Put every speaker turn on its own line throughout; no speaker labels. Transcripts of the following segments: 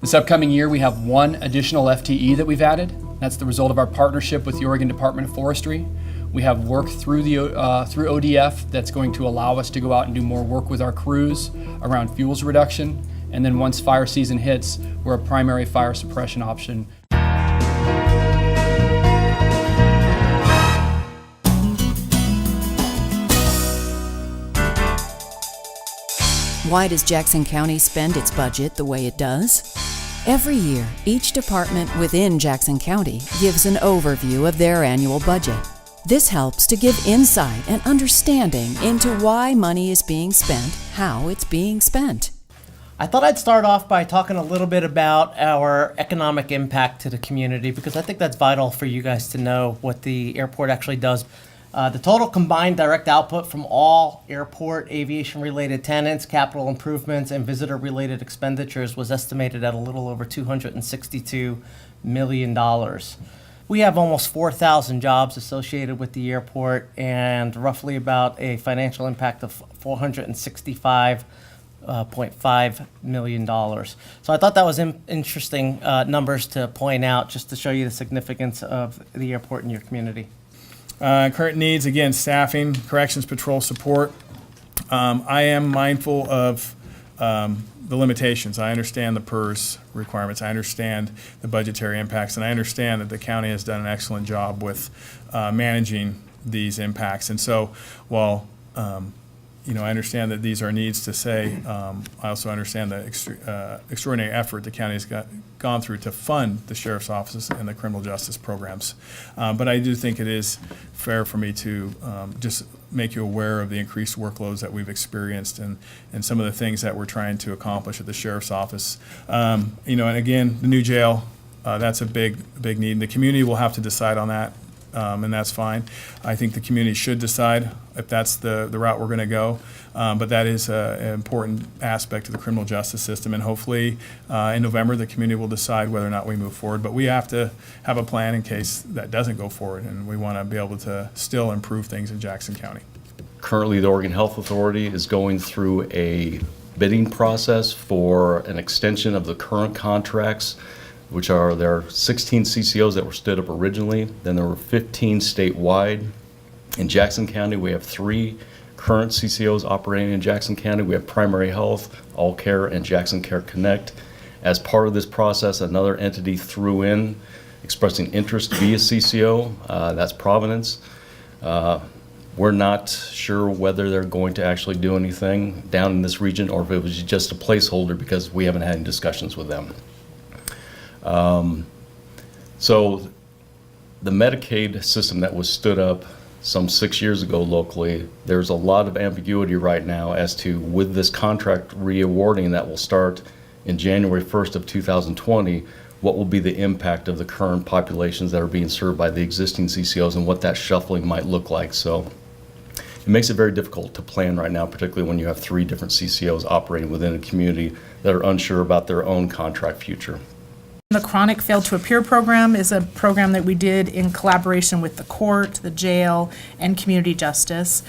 This upcoming year, we have one additional FTE that we've added. That's the result of our partnership with the Oregon Department of Forestry. We have work through ODF that's going to allow us to go out and do more work with our crews around fuels reduction. And then once fire season hits, we're a primary fire suppression option.
Why does Jackson County spend its budget the way it does? Every year, each department within Jackson County gives an overview of their annual budget. This helps to give insight and understanding into why money is being spent, how it's being spent.
I thought I'd start off by talking a little bit about our economic impact to the community, because I think that's vital for you guys to know what the airport actually does. The total combined direct output from all airport aviation-related tenants, capital improvements, and visitor-related expenditures was estimated at a little over $262 million. We have almost 4,000 jobs associated with the airport and roughly about a financial impact of $465.5 million. So I thought that was interesting numbers to point out, just to show you the significance of the airport in your community.
Current needs, again, staffing, corrections patrol support. I am mindful of the limitations. I understand the PERS requirements. I understand the budgetary impacts, and I understand that the county has done an excellent job with managing these impacts. And so while I understand that these are needs to say, I also understand the extraordinary effort the county has gone through to fund the sheriff's offices and the criminal justice programs. But I do think it is fair for me to just make you aware of the increased workloads that we've experienced and some of the things that we're trying to accomplish at the sheriff's office. And again, the new jail, that's a big need. The community will have to decide on that. And that's fine. I think the community should decide if that's the route we're going to go. But that is an important aspect of the criminal justice system. And hopefully in November, the community will decide whether or not we move forward. But we have to have a plan in case that doesn't go forward. And we want to be able to still improve things in Jackson County.
Currently, the Oregon Health Authority is going through a bidding process for an extension of the current contracts, which are there are 16 CCOs that were stood up originally. Then there were 15 statewide. In Jackson County, we have 3 current CCOs operating in Jackson County. We have Primary Health, All Care, and Jackson Care Connect. As part of this process, another entity threw in expressing interest via CCO. That's Providence. We're not sure whether they're going to actually do anything down in this region or if it was just a placeholder because we haven't had any discussions with them. So the Medicaid system that was stood up some 6 years ago locally, there's a lot of ambiguity right now as to with this contract reawarding that will start in January 1st of 2020, what will be the impact of the current populations that are being served by the existing CCOs and what that shuffling might look like. So it makes it very difficult to plan right now, particularly when you have 3 different CCOs operating within a community that are unsure about their own contract future.
The Chronic Failed to Appear program is a program that we did in collaboration with the court, the jail, and community justice.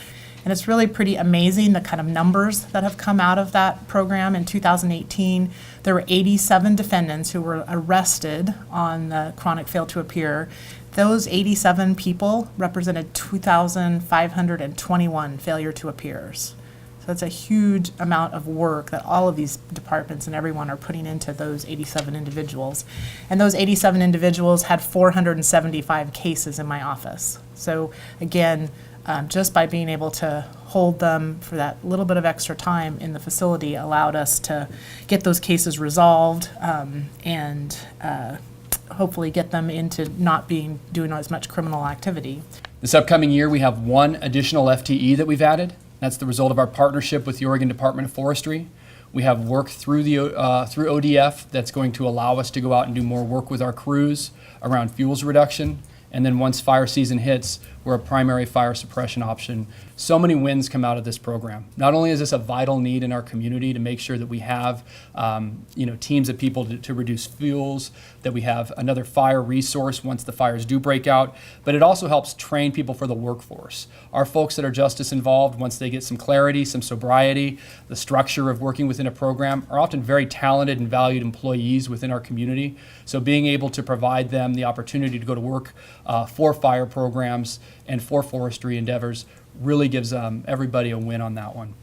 And it's really pretty amazing the kind of numbers that have come out of that program. In 2018, there were 87 defendants who were arrested on the Chronic Failed to Appear. Those 87 people represented 2,521 failure to appears. So it's a huge amount of work that all of these departments and everyone are putting into those 87 individuals. And those 87 individuals had 475 cases in my office. So again, just by being able to hold them for that little bit of extra time in the facility allowed us to get those cases resolved and hopefully get them into not doing as much criminal activity.
This upcoming year, we have one additional FTE that we've added. That's the result of our partnership with the Oregon Department of Forestry. We have work through ODF that's going to allow us to go out and do more work with our crews around fuels reduction. And then once fire season hits, we're a primary fire suppression option. So many wins come out of this program. Not only is this a vital need in our community to make sure that we have teams of people to reduce fuels, that we have another fire resource once the fires do break out, but it also helps train people for the workforce. Our folks that are justice involved, once they get some clarity, some sobriety, the structure of working within a program, are often very talented and valued employees within our community. So being able to provide them the opportunity to go to work for fire programs and for forestry endeavors really gives everybody a win on that one.